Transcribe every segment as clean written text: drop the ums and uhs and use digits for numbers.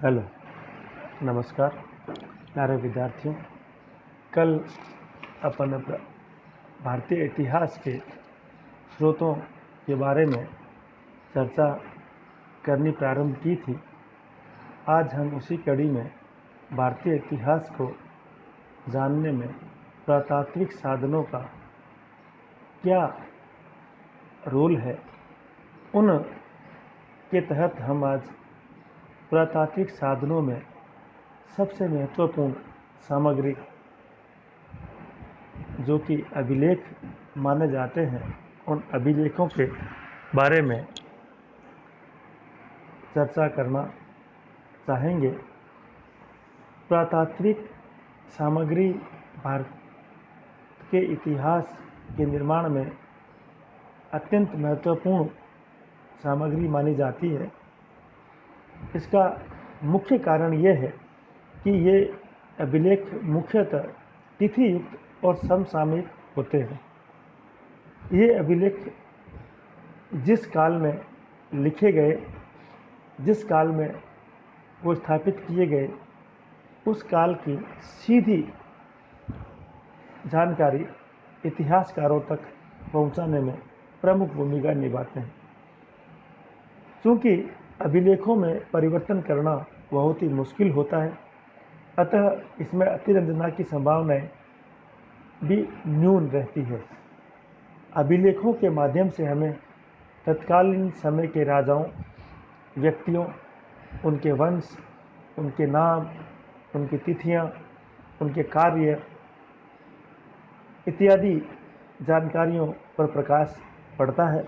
Hello, नमस्कार प्यारे विद्यार्थियों। कल अपन भारतीय इतिहास के स्रोतों के बारे में चर्चा करनी प्रारंभ की थी। आज हम उसी कड़ी में भारतीय इतिहास को जानने में पुरातात्विक साधनों का क्या रोल है, उन के तहत हम आज पुरातात्विक साधनों में सबसे महत्वपूर्ण सामग्री जो कि अभिलेख माने जाते हैं, उन अभिलेखों के बारे में चर्चा करना चाहेंगे। पुरातात्विक सामग्री भारत के इतिहास के निर्माण में अत्यंत महत्वपूर्ण सामग्री मानी जाती है। इसका मुख्य कारण यह है कि ये अभिलेख मुख्यतः तिथि युक्त और समसामयिक होते हैं। ये अभिलेख जिस काल में लिखे गए, जिस काल में वो स्थापित किए गए, उस काल की सीधी जानकारी इतिहासकारों तक पहुंचाने में प्रमुख भूमिका निभाते हैं। चूँकि अभिलेखों में परिवर्तन करना बहुत ही मुश्किल होता है, अतः इसमें अतिरंजना की संभावनाएं भी न्यून रहती है। अभिलेखों के माध्यम से हमें तत्कालीन समय के राजाओं, व्यक्तियों, उनके वंश, उनके नाम, उनकी तिथियां, उनके कार्य इत्यादि जानकारियों पर प्रकाश पड़ता है।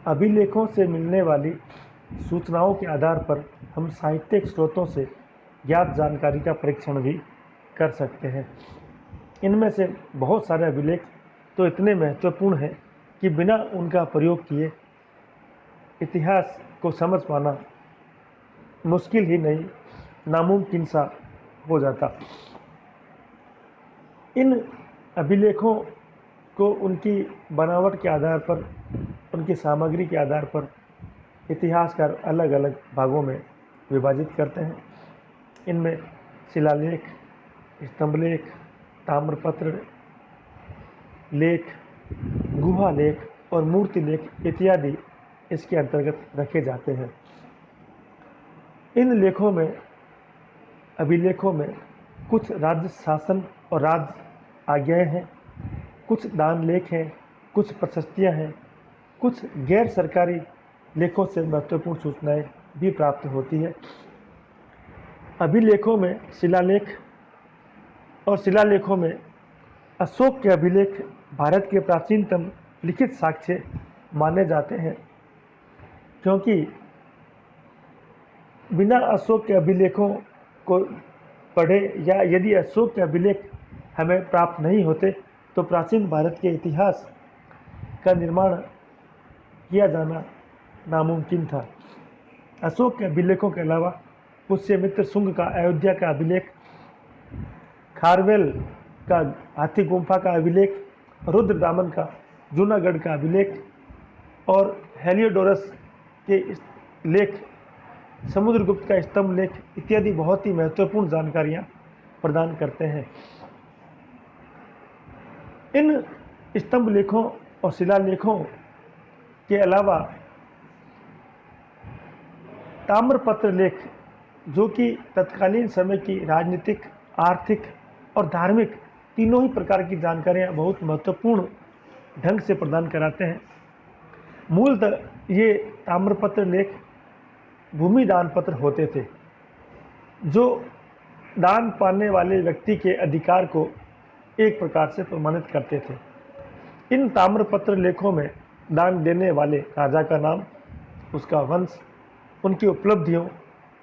अभिलेखों से मिलने वाली सूचनाओं के आधार पर हम साहित्यिक स्रोतों से ज्ञात जानकारी का परीक्षण भी कर सकते हैं। इनमें से बहुत सारे अभिलेख तो इतने महत्वपूर्ण हैं कि बिना उनका प्रयोग किए इतिहास को समझ पाना मुश्किल ही नहीं, नामुमकिन सा हो जाता। इन अभिलेखों को उनकी बनावट के आधार पर, उनकी सामग्री के आधार पर इतिहासकार अलग अलग भागों में विभाजित करते हैं। इनमें शिलालेख, स्तंभलेख, ताम्रपत्र लेख, गुहा लेख और मूर्ति लेख इत्यादि इसके अंतर्गत रखे जाते हैं। इन लेखों में, अभिलेखों में कुछ राज्य शासन और राज्य आज्ञाएं हैं, कुछ दान लेख हैं, कुछ प्रशस्तियां हैं, कुछ गैर सरकारी लेखों से महत्वपूर्ण सूचनाएं भी प्राप्त होती है। अभिलेखों में शिलालेख और शिलालेखों में अशोक के अभिलेख भारत के प्राचीनतम लिखित साक्ष्य माने जाते हैं, क्योंकि बिना अशोक के अभिलेखों को पढ़े या यदि अशोक के अभिलेख हमें प्राप्त नहीं होते तो प्राचीन भारत के इतिहास का निर्माण किया जाना नामुमकिन था। अशोक के अभिलेखों के अलावा पुष्यमित्र शुंग का अयोध्या का अभिलेख, खारवेल का हाथी गुम्फा का अभिलेख, रुद्रदामन का जूनागढ़ का अभिलेख और हेलियोडोरस के लेख, समुद्रगुप्त का स्तंभ लेख इत्यादि बहुत ही महत्वपूर्ण जानकारियां प्रदान करते हैं। इन स्तंभ लेखों और शिलालेखों के अलावा ताम्रपत्र लेख, जो कि तत्कालीन समय की राजनीतिक, आर्थिक और धार्मिक तीनों ही प्रकार की जानकारियां बहुत महत्वपूर्ण ढंग से प्रदान कराते हैं। मूलतः ये ताम्रपत्र लेख भूमि दान पत्र होते थे, जो दान पाने वाले व्यक्ति के अधिकार को एक प्रकार से प्रमाणित करते थे। इन ताम्रपत्र लेखों में दान देने वाले राजा का नाम, उसका वंश, उनकी उपलब्धियों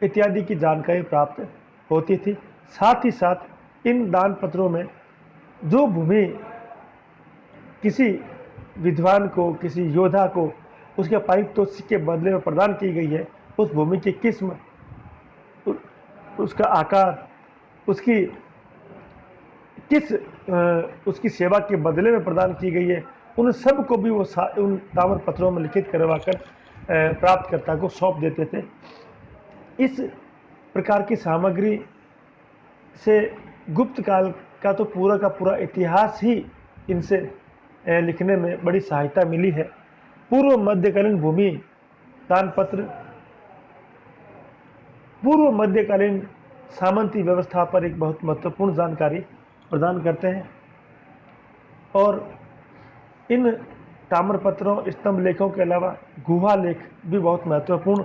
इत्यादि की जानकारी प्राप्त होती थी। साथ ही साथ इन दान पत्रों में जो भूमि किसी विद्वान को, किसी योद्धा को उसके पारितोषिक के बदले में प्रदान की गई है, उस भूमि की किस्म, उसका आकार, उसकी सेवा के बदले में प्रदान की गई है, उन सब को भी वो उन ताम्रपत्रों में लिखित करवाकर प्राप्तकर्ता को सौंप देते थे। इस प्रकार की सामग्री से गुप्त काल का तो पूरा का पूरा इतिहास ही इनसे लिखने में बड़ी सहायता मिली है। पूर्व मध्यकालीन भूमि दानपत्र पूर्व मध्यकालीन सामंती व्यवस्था पर एक बहुत महत्वपूर्ण जानकारी प्रदान करते हैं और इन ताम्रपत्रों स्तंभ लेखों के अलावा गुहा लेख भी बहुत महत्वपूर्ण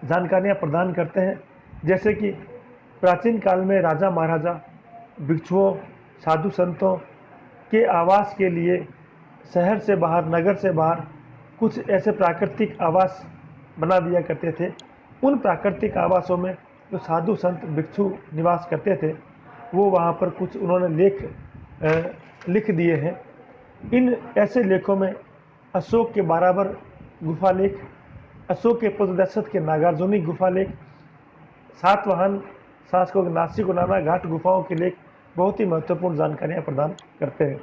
जानकारियां प्रदान करते हैं। जैसे कि प्राचीन काल में राजा महाराजा भिक्षुओं साधु संतों के आवास के लिए शहर से बाहर नगर से बाहर कुछ ऐसे प्राकृतिक आवास बना दिया करते थे। उन प्राकृतिक आवासों में जो साधु संत भिक्षु निवास करते थे वो वहाँ पर कुछ उन्होंने लेख लिख दिए हैं। इन ऐसे लेखों में अशोक के बाराबर गुफा लेख, अशोक के पुत्रदशरथ के नागार्जुनी गुफा लेख, सातवाहन शासकों के नासिक नाना घाट गुफाओं के लेख बहुत ही महत्वपूर्ण जानकारियां प्रदान करते हैं।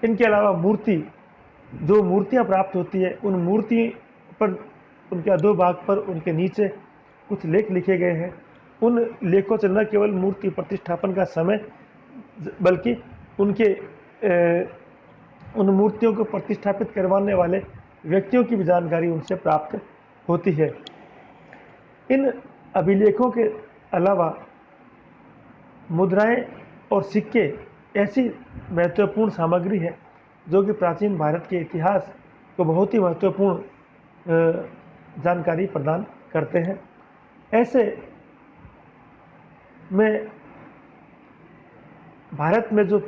इनके अलावा जो मूर्तियां प्राप्त होती है उन मूर्ति पर उनके अधोभाग पर उनके नीचे कुछ लेख लिखे गए हैं। उन लेखों से न केवल मूर्ति प्रतिष्ठापन का समय बल्कि उन मूर्तियों को प्रतिष्ठापित करवाने वाले व्यक्तियों की भी जानकारी उनसे प्राप्त होती है। इन अभिलेखों के अलावा मुद्राएं और सिक्के ऐसी महत्वपूर्ण सामग्री है जो कि प्राचीन भारत के इतिहास को बहुत ही महत्वपूर्ण जानकारी प्रदान करते हैं। ऐसे में भारत में जो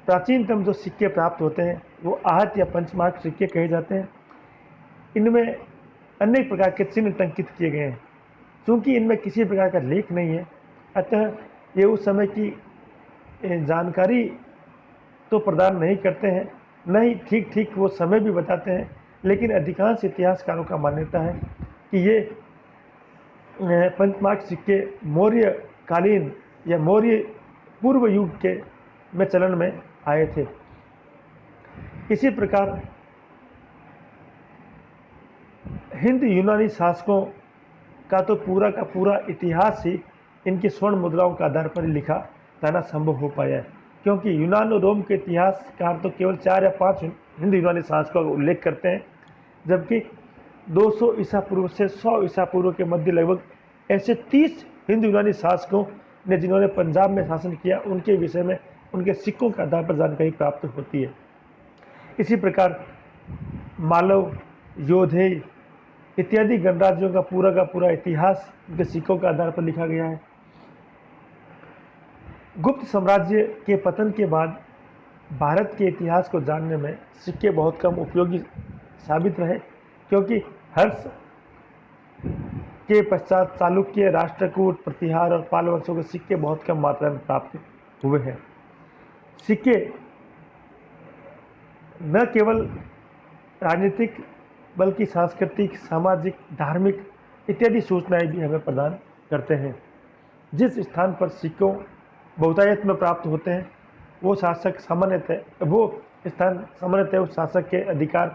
प्राचीनतम जो सिक्के प्राप्त होते हैं वो आहत या पंचमार्क सिक्के कहे जाते हैं। इनमें अनेक प्रकार के चिन्ह टंकित किए गए हैं। क्योंकि इनमें किसी प्रकार का लेख नहीं है अतः ये उस समय की जानकारी तो प्रदान नहीं करते हैं, न ही ठीक ठीक वो समय भी बताते हैं। लेकिन अधिकांश इतिहासकारों का मान्यता है कि ये पंचमार्क सिक्के मौर्य कालीन या मौर्य पूर्व युग के में चलन में आए थे। इसी प्रकार हिंद यूनानी शासकों का तो पूरा का पूरा इतिहास ही इनकी स्वर्ण मुद्राओं के आधार पर ही लिखा जाना संभव हो पाया है। क्योंकि यूनान और रोम के इतिहासकार तो केवल 4 या 5 हिंद यूनानी शासकों का उल्लेख करते हैं, जबकि 200 ईसा पूर्व से 100 ईसा पूर्व के मध्य लगभग ऐसे 30 हिंद यूनानी शासकों ने जिन्होंने पंजाब में शासन किया उनके विषय में उनके सिक्कों के आधार पर जानकारी प्राप्त होती है। इसी प्रकार मालव, योधेय इत्यादि गणराज्यों का पूरा इतिहास उनके सिक्कों के आधार पर लिखा गया है। गुप्त साम्राज्य के पतन के बाद भारत के इतिहास को जानने में सिक्के बहुत कम उपयोगी साबित रहे, क्योंकि हर्ष के पश्चात चालुक्य, राष्ट्रकूट, प्रतिहार और पाल वंशों के सिक्के बहुत कम मात्रा में प्राप्त हुए हैं। सिक्के न केवल राजनीतिक बल्कि सांस्कृतिक, सामाजिक, धार्मिक इत्यादि सूचनाएं भी हमें प्रदान करते हैं। जिस स्थान पर सिक्कों बहुतायत में प्राप्त होते हैं वो शासक सामान्यतः उस शासक के अधिकार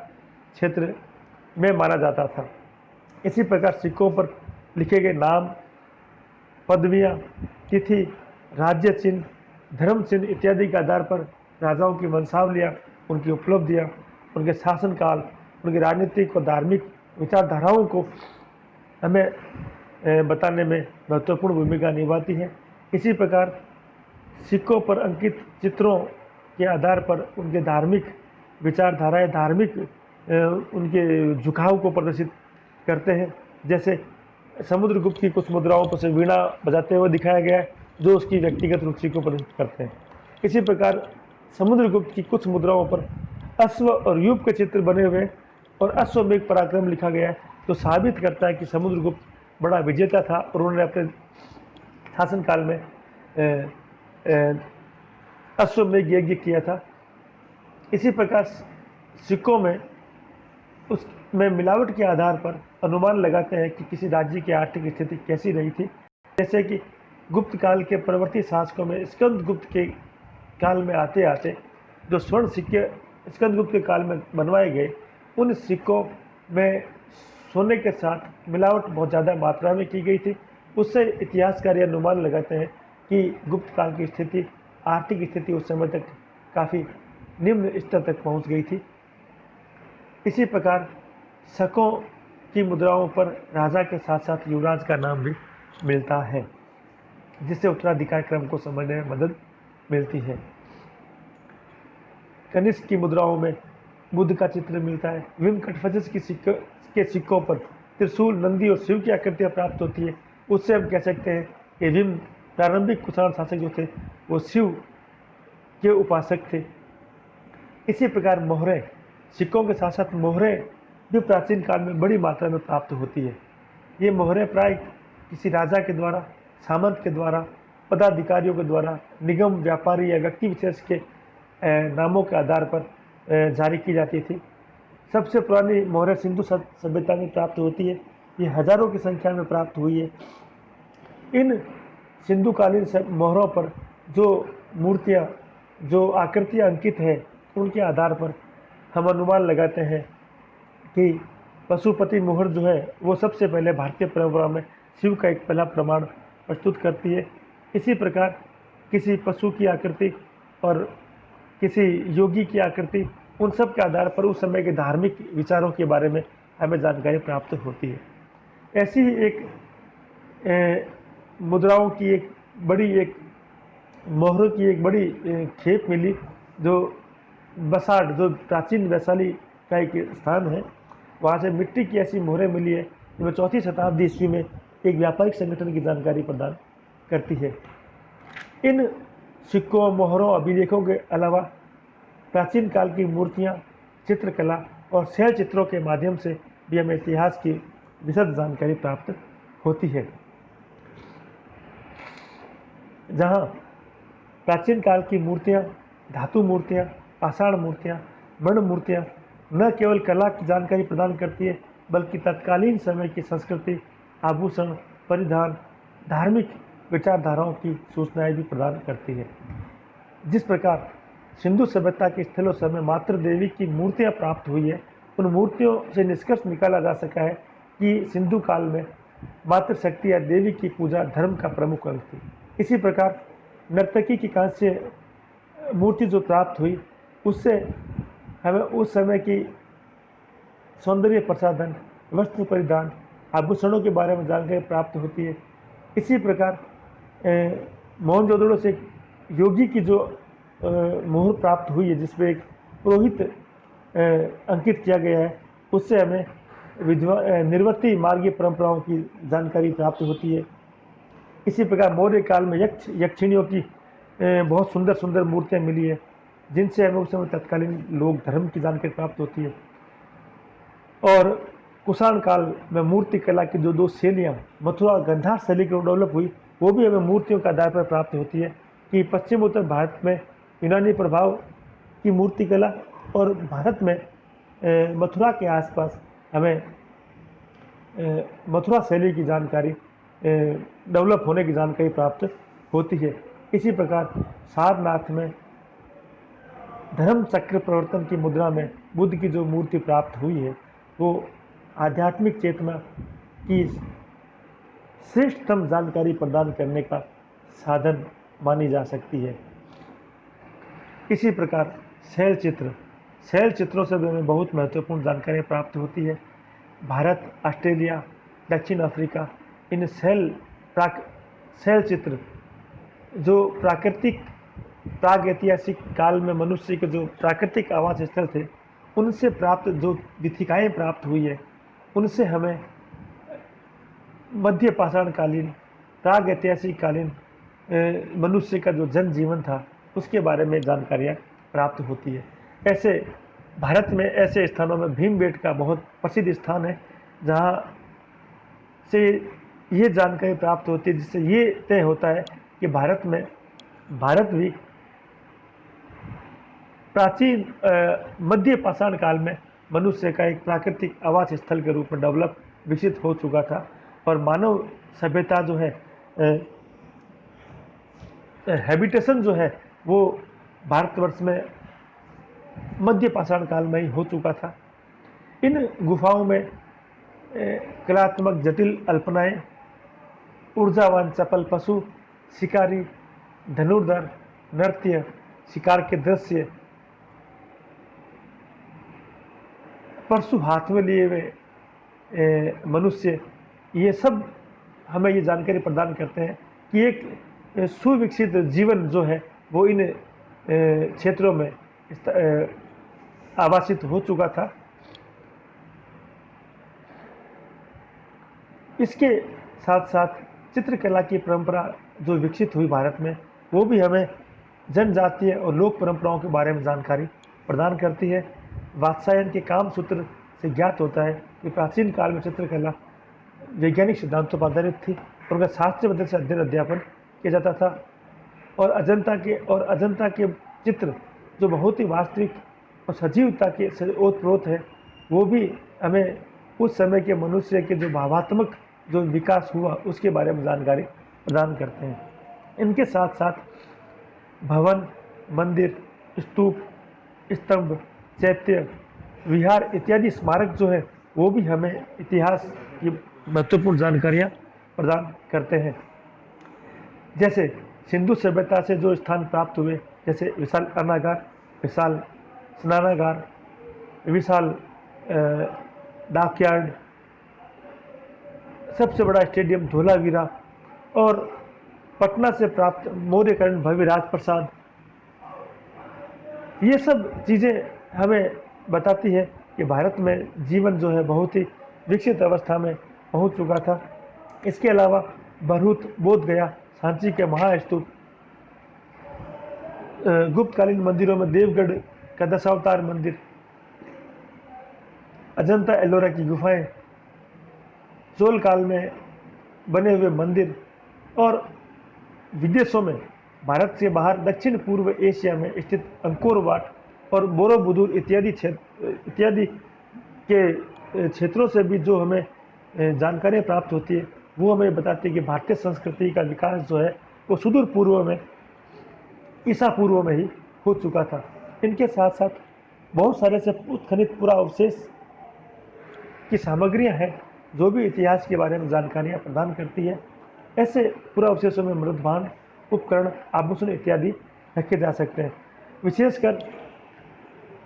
क्षेत्र में माना जाता था। इसी प्रकार सिक्कों पर लिखे गए नाम, पदवियां, तिथि, राज्य चिन्ह, धर्म चिन्ह इत्यादि के आधार पर राजाओं की वंशावलियाँ, उनकी उपलब्धियाँ, उनके शासनकाल, उनकी राजनीतिक और धार्मिक विचारधाराओं को हमें बताने में महत्वपूर्ण भूमिका निभाती है। इसी प्रकार सिक्कों पर अंकित चित्रों के आधार पर उनके धार्मिक विचारधाराएं, धार्मिक उनके झुकाव को प्रदर्शित करते हैं। जैसे समुद्रगुप्त की कुछ मुद्राओं पर से वीणा बजाते हुए दिखाया गया है जो उसकी व्यक्तिगत रुचि को प्रदर्शित करते हैं। इसी प्रकार समुद्रगुप्त की कुछ मुद्राओं पर अश्व और युग के चित्र बने हुए और अश्वमेघ पराक्रम लिखा गया है, तो साबित करता है कि समुद्रगुप्त बड़ा विजेता था और उन्होंने अपने शासनकाल में अश्वमेघ यज्ञ किया था। इसी प्रकार सिक्कों में उसमें मिलावट के आधार पर अनुमान लगाते हैं कि किसी राज्य की आर्थिक स्थिति कैसी रही थी। जैसे कि गुप्त काल के परवर्ती शासकों में स्कंदगुप्त के काल में आते आते जो स्वर्ण सिक्के स्कंदगुप्त के काल में बनवाए गए, उन सिक्कों में सोने के साथ मिलावट बहुत ज़्यादा मात्रा में की गई थी। उससे इतिहासकार यह अनुमान लगाते हैं कि गुप्त काल की स्थिति, आर्थिक स्थिति उस समय तक काफ़ी निम्न स्तर तक पहुंच गई थी। इसी प्रकार शकों की मुद्राओं पर राजा के साथ साथ युवराज का नाम भी मिलता है, जिससे उत्तराधिकार क्रम को समझने में मदद मिलती है। कनिष्क की मुद्राओं में बुद्ध का चित्र मिलता है। विम कटफजस के सिक्कों पर त्रिशूल, नंदी और शिव की आकृतियां प्राप्त होती है। उससे हम कह सकते हैं कि विम प्रारंभिक कुषाण शासक जो थे वो शिव के उपासक थे। इसी प्रकार मोहरें, सिक्कों के साथ साथ मोहरें भी प्राचीन काल में बड़ी मात्रा में प्राप्त होती है। ये मोहरें प्राय किसी राजा के द्वारा, सामंत के द्वारा, पदाधिकारियों के द्वारा, निगम, व्यापारी या व्यक्ति विशेष के नामों के आधार पर जारी की जाती थी। सबसे पुरानी मोहरें सिंधु सभ्यता में प्राप्त होती है। ये हजारों की संख्या में प्राप्त हुई है। इन सिंधुकालीन मोहरों पर जो मूर्तियाँ, जो आकृतियाँ अंकित है, उनके आधार पर हम अनुमान लगाते हैं कि पशुपति मोहर जो है वो सबसे पहले भारतीय परंपरा में शिव का एक पहला प्रमाण प्रस्तुत करती है। इसी प्रकार किसी पशु की आकृति और किसी योगी की आकृति, उन सब के आधार पर उस समय के धार्मिक विचारों के बारे में हमें जानकारी प्राप्त होती है। ऐसी ही एक मुद्राओं की एक मोहरों की एक बड़ी खेप मिली, जो बसाड़, जो प्राचीन वैशाली का एक स्थान है, वहाँ से मिट्टी की ऐसी मोहरें मिली है जो 4वीं शताब्दी ईस्वी में एक व्यापारिक संगठन की जानकारी प्रदान करती है। इन सिक्कों, मोहरों, अभिलेखों के अलावा प्राचीन काल की मूर्तियाँ, चित्रकला और शैल चित्रों के माध्यम से भी हमें इतिहास की विशद जानकारी प्राप्त होती है। जहाँ प्राचीन काल की मूर्तियाँ, धातु मूर्तियाँ, पाषाण मूर्तियाँ, मृण मूर्तियाँ न केवल कला की जानकारी प्रदान करती है, बल्कि तत्कालीन समय की संस्कृति, आभूषण, परिधान, धार्मिक विचारधाराओं की सूचनाएं भी प्रदान करती है। जिस प्रकार सिंधु सभ्यता के स्थलों समय मातृ देवी की मूर्तियाँ प्राप्त हुई है, उन मूर्तियों से निष्कर्ष निकाला जा सका है कि सिंधु काल में मातृ शक्ति या देवी की पूजा धर्म का प्रमुख अंग थी। इसी प्रकार नर्तकी की कांस्य मूर्ति जो प्राप्त हुई, उससे हमें उस समय की सौंदर्य प्रसाधन, वस्त्र परिधान, आभूषणों के बारे में जानकारी प्राप्त होती है। इसी प्रकार मोहनजोदड़ो से योगी की जो मोहर प्राप्त हुई है, जिसमें एक पुरोहित अंकित किया गया है, उससे हमें निर्वर्ती मार्गीय परंपराओं की जानकारी प्राप्त होती है। इसी प्रकार मौर्य काल में यक्षिणियों की बहुत सुंदर सुंदर मूर्तियाँ मिली है, जिनसे हमें उस समय तत्कालीन लोक धर्म की जानकारी प्राप्त होती है। और कुषाण काल में मूर्ति कला की जो 2 शैलियाँ मथुरा गंधार शैली की डेवलप हुई, वो भी हमें मूर्तियों के आधार पर प्राप्त होती है कि पश्चिम उत्तर भारत में यूनानी प्रभाव की मूर्ति कला और भारत में मथुरा के आसपास हमें मथुरा शैली की जानकारी, डेवलप होने की जानकारी प्राप्त होती है। इसी प्रकार सारनाथ में धर्म चक्र प्रवर्तन की मुद्रा में बुद्ध की जो मूर्ति प्राप्त हुई है, वो आध्यात्मिक चेतना की श्रेष्ठतम जानकारी प्रदान करने का साधन मानी जा सकती है। इसी प्रकार शैल चित्रों से भी हमें बहुत महत्वपूर्ण जानकारी प्राप्त होती है। भारत, ऑस्ट्रेलिया, दक्षिण अफ्रीका, इन शैल चित्र जो प्राकृतिक प्राग ऐतिहासिक काल में मनुष्य के जो प्राकृतिक आवास स्थल थे, उनसे प्राप्त जो विथिकाएँ प्राप्त हुई है, उनसे हमें मध्य पाषाण कालीन, प्राग ऐतिहासिक कालीन मनुष्य का जो जनजीवन था, उसके बारे में जानकारियाँ प्राप्त होती है। ऐसे भारत में ऐसे स्थानों में भीमबेटका बहुत प्रसिद्ध स्थान है, जहाँ से ये जानकारी प्राप्त होती है, जिससे ये तय होता है कि भारत भी प्राचीन मध्य पाषाण काल में मनुष्य का एक प्राकृतिक आवास स्थल के रूप में डेवलप, विकसित हो चुका था। और मानव सभ्यता जो है, हैबिटेशन जो है, वो भारतवर्ष में मध्य पाषाण काल में ही हो चुका था। इन गुफाओं में कलात्मक जटिल अल्पनाएं, ऊर्जावान चपल पशु, शिकारी, धनुर्धर, नृत्य, शिकार के दृश्य, परशु हाथ में लिए हुए मनुष्य, ये सब हमें ये जानकारी प्रदान करते हैं कि एक सुविकसित जीवन जो है वो इन क्षेत्रों में आवासित हो चुका था। इसके साथ साथ चित्रकला की परंपरा जो विकसित हुई भारत में, वो भी हमें जनजातीय और लोक परंपराओं के बारे में जानकारी प्रदान करती है। वात्सायन के काम सूत्र से ज्ञात होता है कि प्राचीन काल में चित्रकला वैज्ञानिक सिद्धांतों पर आधारित थी और उनका शास्त्रीय पद्धति से अध्ययन अध्यापन किया जाता था। और अजंता के चित्र जो बहुत ही वास्तविक और सजीवता के से ओतप्रोत है, वो भी हमें उस समय के मनुष्य के जो भावात्मक जो विकास हुआ उसके बारे में जानकारी प्रदान करते हैं। इनके साथ साथ भवन, मंदिर, स्तूप, स्तंभ, चैत्य, विहार इत्यादि स्मारक जो है वो भी हमें इतिहास की महत्वपूर्ण जानकारियाँ प्रदान करते हैं। जैसे सिंधु सभ्यता से जो स्थान प्राप्त हुए, जैसे विशाल अन्नागार, विशाल स्नानागार, विशाल डॉकयार्ड, सबसे बड़ा स्टेडियम धोलावीरा, और पटना से प्राप्त मौर्यकर्ण भव्य राजप्रसाद, ये सब चीज़ें हमें बताती है कि भारत में जीवन जो है बहुत ही विकसित अवस्था में पहुंच चुका था। इसके अलावा भरूच, बोध गया, सांची के महास्तूप, गुप्तकालीन मंदिरों में देवगढ़ का दशावतार मंदिर, अजंता एलोरा की गुफाएं, चोल काल में बने हुए मंदिर, और विदेशों में भारत से बाहर दक्षिण पूर्व एशिया में स्थित अंकोर वाट और बोरोबुदुर इत्यादि के क्षेत्रों से भी जो हमें जानकारियाँ प्राप्त होती है, वो हमें बताती है कि भारतीय संस्कृति का विकास जो है वो सुदूर पूर्व में, ईसा पूर्व में ही हो चुका था। इनके साथ साथ बहुत सारे से उत्खनित पुराअवशेष की सामग्रियाँ हैं जो भी इतिहास के बारे में जानकारियाँ प्रदान करती है। ऐसे पुराअवशेषों में मृदभांड, उपकरण, आभूषण इत्यादि रखे जा सकते हैं। विशेषकर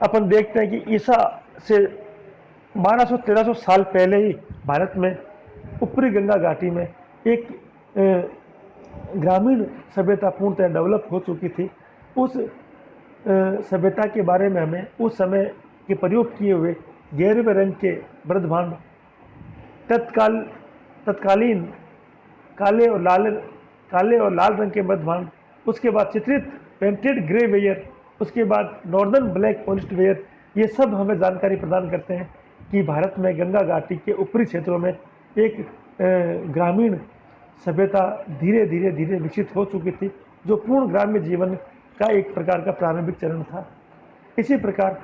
अपन देखते हैं कि ईसा से 1200-1300 साल पहले ही भारत में ऊपरी गंगा घाटी में एक ग्रामीण सभ्यता पूर्णतः डेवलप हो चुकी थी। उस सभ्यता के बारे में हमें उस समय के प्रयोग किए हुए गहरे रंग के मृदभांड, तत्कालीन काले और लाल रंग के मृदभांड, उसके बाद चित्रित पेंटेड ग्रे वेयर, उसके बाद नॉर्दर्न ब्लैक पॉलिश्ड वेयर, ये सब हमें जानकारी प्रदान करते हैं कि भारत में गंगा घाटी के ऊपरी क्षेत्रों में एक ग्रामीण सभ्यता धीरे धीरे विकसित हो चुकी थी, जो पूर्ण ग्राम्य जीवन का एक प्रकार का प्रारंभिक चरण था। इसी प्रकार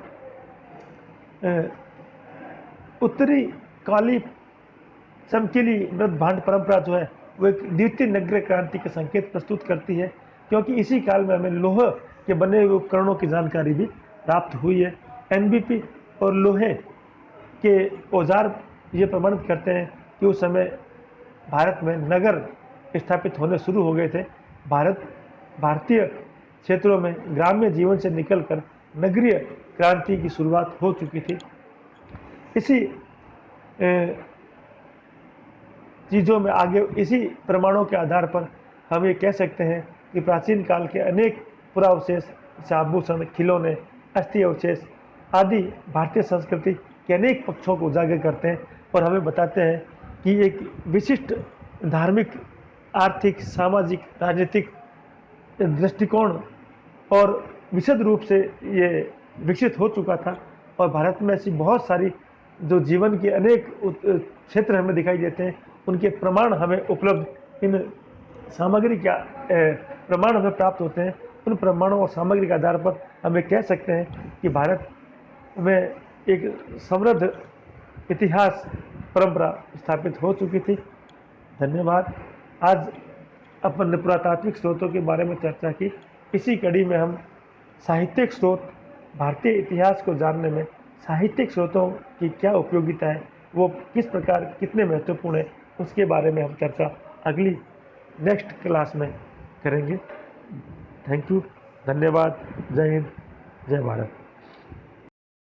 उत्तरी काली चमकीली मृदभांड परंपरा जो है वो एक द्वितीय नगरीय क्रांति के संकेत प्रस्तुत करती है, क्योंकि इसी काल में हमें लोहे के बने हुए उपकरणों की जानकारी भी प्राप्त हुई है। एनबीपी और लोहे के औजार ये प्रमाणित करते हैं कि उस समय भारत में नगर स्थापित होने शुरू हो गए थे। भारतीय क्षेत्रों में ग्राम्य जीवन से निकलकर नगरीय क्रांति की शुरुआत हो चुकी थी। इसी चीज़ों में आगे, इसी प्रमाणों के आधार पर हम ये कह सकते हैं कि प्राचीन काल के अनेक पुराअवशेष, आभूषण, खिलौने, अस्थि अवशेष आदि भारतीय संस्कृति के अनेक पक्षों को उजागर करते हैं और हमें बताते हैं कि एक विशिष्ट धार्मिक, आर्थिक, सामाजिक, राजनीतिक दृष्टिकोण और विशद रूप से ये विकसित हो चुका था। और भारत में ऐसी बहुत सारी जो जीवन के अनेक क्षेत्र हमें दिखाई देते हैं, उनके प्रमाण हमें उपलब्ध इन सामग्री का प्रमाण हमें प्राप्त होते हैं। उन प्रमाणों और सामग्री के आधार पर हमें कह सकते हैं कि भारत में एक समृद्ध इतिहास परंपरा स्थापित हो चुकी थी। धन्यवाद। आज अपन ने पुरातात्विक स्रोतों के बारे में चर्चा की। इसी कड़ी में हम साहित्यिक स्रोत, भारतीय इतिहास को जानने में साहित्यिक स्रोतों की क्या उपयोगिता है, वो किस प्रकार कितने महत्वपूर्ण है, उसके बारे में हम चर्चा अगली नेक्स्ट क्लास में करेंगे। थैंक यू, धन्यवाद, जय हिंद, जय भारत।